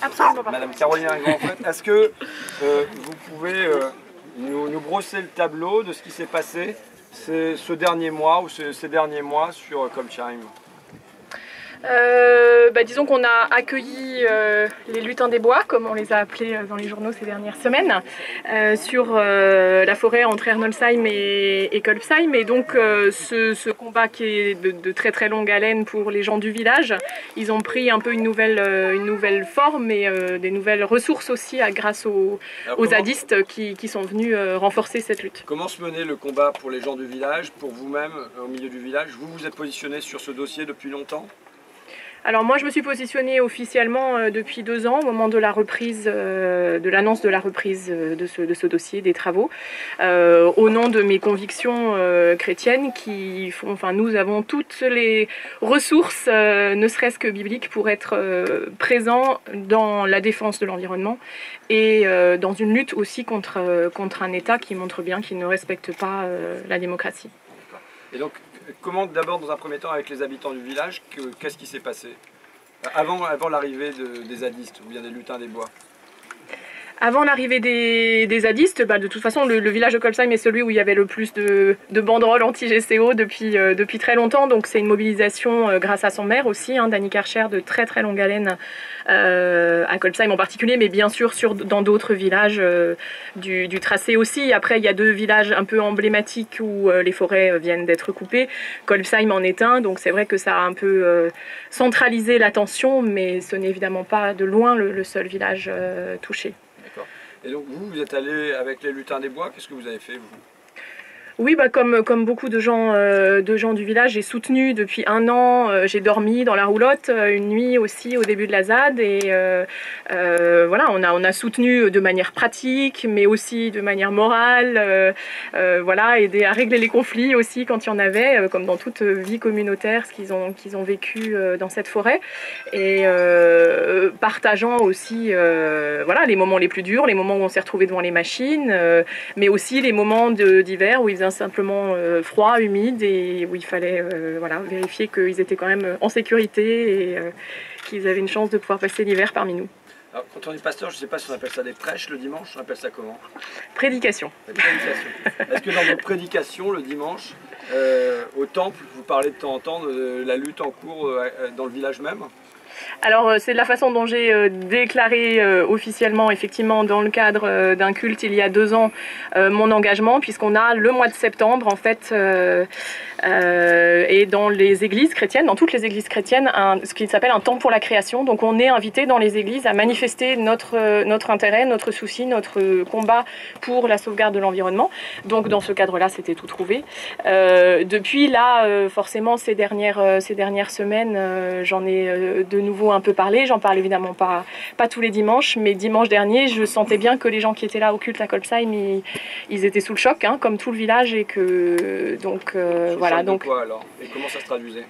Absolument pas. Madame Caroline Grand-Fête, est-ce que vous pouvez nous brosser le tableau de ce qui s'est passé ce dernier mois ou ces derniers mois sur Colpsheim? Disons qu'on a accueilli les lutins des bois, comme on les a appelés dans les journaux ces dernières semaines, sur la forêt entre Ernolsheim et Colpsheim. Et donc ce combat qui est de très très longue haleine pour les gens du village, ils ont pris un peu une nouvelle forme et des nouvelles ressources aussi grâce aux zadistes qui sont venus renforcer cette lutte. Comment se menait le combat pour les gens du village, pour vous-même au milieu du village? Vous vous êtes positionné sur ce dossier depuis longtemps? Alors moi je me suis positionnée officiellement depuis 2 ans au moment de la reprise, de l'annonce de la reprise de ce dossier, des travaux, au nom de mes convictions chrétiennes qui font, nous avons toutes les ressources, ne serait-ce que bibliques, pour être présents dans la défense de l'environnement et dans une lutte aussi contre un État qui montre bien qu'il ne respecte pas la démocratie. Et donc, comment d'abord, dans un premier temps, avec les habitants du village, qu'est-ce qui s'est passé avant l'arrivée des zadistes ou bien des lutins des bois? Avant l'arrivée des zadistes, de toute façon, le village de Colpsheim est celui où il y avait le plus de banderoles anti-GCO depuis très longtemps. Donc c'est une mobilisation grâce à son maire aussi, Danny Karcher, de très très longue haleine à Colpsheim en particulier, mais bien sûr dans d'autres villages du tracé aussi. Après, il y a 2 villages un peu emblématiques où les forêts viennent d'être coupées. Colpsheim en est un, donc c'est vrai que ça a un peu centralisé l'attention, mais ce n'est évidemment pas de loin le seul village touché. Et donc vous êtes allé avec les lutins des bois, qu'est-ce que vous avez fait vous? Oui, comme beaucoup de gens du village, j'ai soutenu depuis 1 an, j'ai dormi dans la roulotte une nuit aussi au début de la ZAD et voilà, on a soutenu de manière pratique mais aussi de manière morale, voilà, aider à régler les conflits aussi quand il y en avait, comme dans toute vie communautaire, ce qu'ils ont vécu dans cette forêt, et partageant aussi voilà, les moments les plus durs, les moments où on s'est retrouvés devant les machines, mais aussi les moments d'hiver où ils faisaient simplement froid, humide, et où il fallait voilà, vérifier qu'ils étaient quand même en sécurité et qu'ils avaient une chance de pouvoir passer l'hiver parmi nous. Alors, quand on est pasteur, je ne sais pas si on appelle ça des prêches le dimanche, on appelle ça comment? Prédication. Est-ce que dans votre prédication le dimanche, au temple, vous parlez de temps en temps de la lutte en cours dans le village même? Alors c'est de la façon dont j'ai déclaré officiellement, effectivement, dans le cadre d'un culte il y a 2 ans, mon engagement, puisqu'on a le mois de septembre en fait, et dans les églises chrétiennes, dans toutes les églises chrétiennes, ce qui s'appelle un temps pour la création. Donc on est invité dans les églises à manifester notre intérêt, notre souci, notre combat pour la sauvegarde de l'environnement. Donc dans ce cadre-là, c'était tout trouvé. Depuis là, forcément, ces dernières semaines, j'en ai de nouveau un peu parlé. J'en parle évidemment pas tous les dimanches, mais dimanche dernier, je sentais bien que les gens qui étaient là au culte à Colpsheim, ils étaient sous le choc, comme tout le village, et que donc voilà. Donc quoi alors? Et comment ça se traduisait?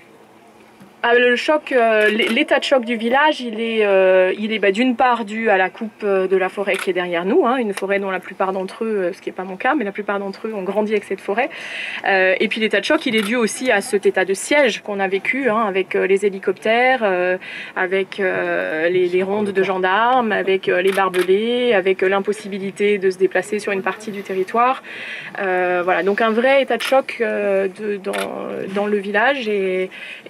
Le choc, l'état de choc du village, il est d'une part dû à la coupe de la forêt qui est derrière nous, une forêt dont la plupart d'entre eux, ce qui n'est pas mon cas, mais la plupart d'entre eux ont grandi avec cette forêt. Et puis l'état de choc, il est dû aussi à cet état de siège qu'on a vécu, avec les hélicoptères, avec les rondes de gendarmes, avec les barbelés, avec l'impossibilité de se déplacer sur une partie du territoire. Voilà, donc un vrai état de choc dans le village, et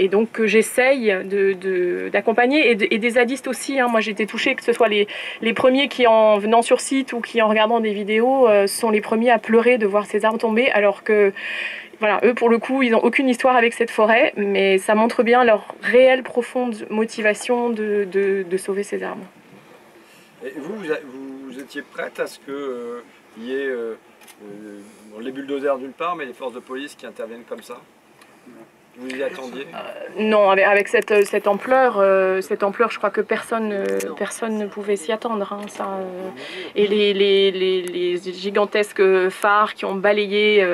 donc que j'essaye d'accompagner, et des zadistes aussi. Moi j'ai été touchée que ce soit les premiers qui, en venant sur site ou qui en regardant des vidéos, sont les premiers à pleurer de voir ces arbres tomber, alors que voilà, eux pour le coup ils n'ont aucune histoire avec cette forêt, mais ça montre bien leur réelle profonde motivation de sauver ces arbres. Et vous étiez prête à ce qu'il y ait les bulldozers d'une part, mais les forces de police qui interviennent comme ça? Vous y attendiez? Non, avec cette ampleur, je crois que personne ne pouvait s'y attendre. Et les gigantesques phares qui ont balayé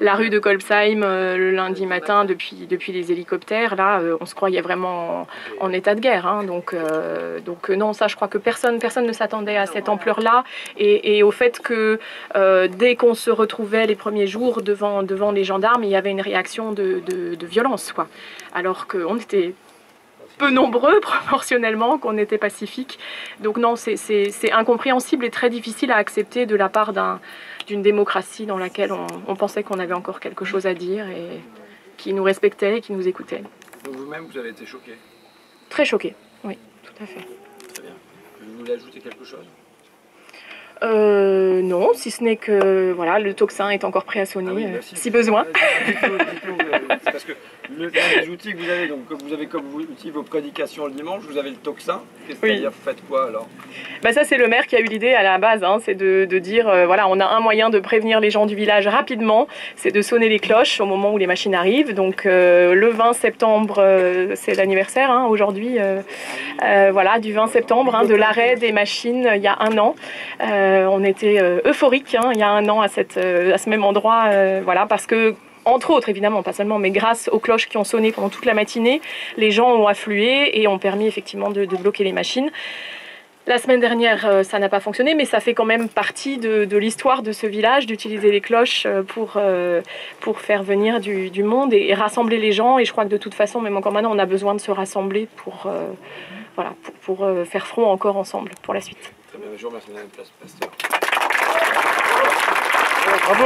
la rue de Colpsheim le lundi matin depuis les hélicoptères, là, on se croyait vraiment en état de guerre. Donc non, ça, je crois que personne ne s'attendait à cette ampleur-là, et au fait que dès qu'on se retrouvait les premiers jours devant les gendarmes, il y avait une réaction de violence, quoi. Alors qu'on était peu nombreux proportionnellement, qu'on était pacifiques. Donc non, c'est incompréhensible et très difficile à accepter de la part d'une démocratie dans laquelle on pensait qu'on avait encore quelque chose à dire et qui nous respectait et qui nous écoutait. Donc vous-même, vous avez été choqué? Très choquée, oui, tout à fait. Très bien. Vous voulez ajouter quelque chose? Non, si ce n'est que voilà, le tocsin est encore prêt à sonner si besoin. Parce que les outils que vous avez, donc vous avez comme outil vos prédications le dimanche, vous avez le tocsin. C'est-à-dire, vous faites quoi alors? Bah ça, c'est le maire qui a eu l'idée à la base, hein, c'est de dire voilà, on a un moyen de prévenir les gens du village rapidement, c'est de sonner les cloches au moment où les machines arrivent. Donc le 20 septembre, c'est l'anniversaire hein, aujourd'hui, voilà, du 20 septembre, hein, de l'arrêt des machines il y a un an. On était euphoriques hein, il y a un an à ce même endroit, voilà, parce que entre autres, évidemment, pas seulement, mais grâce aux cloches qui ont sonné pendant toute la matinée, les gens ont afflué et ont permis effectivement de bloquer les machines. La semaine dernière, ça n'a pas fonctionné, mais ça fait quand même partie de l'histoire de ce village, d'utiliser les cloches pour faire venir du monde et rassembler les gens. Et je crois que de toute façon, même encore maintenant, on a besoin de se rassembler pour faire front encore ensemble pour la suite. Très bien, je vous remercie, Madame Pasteur. Bravo.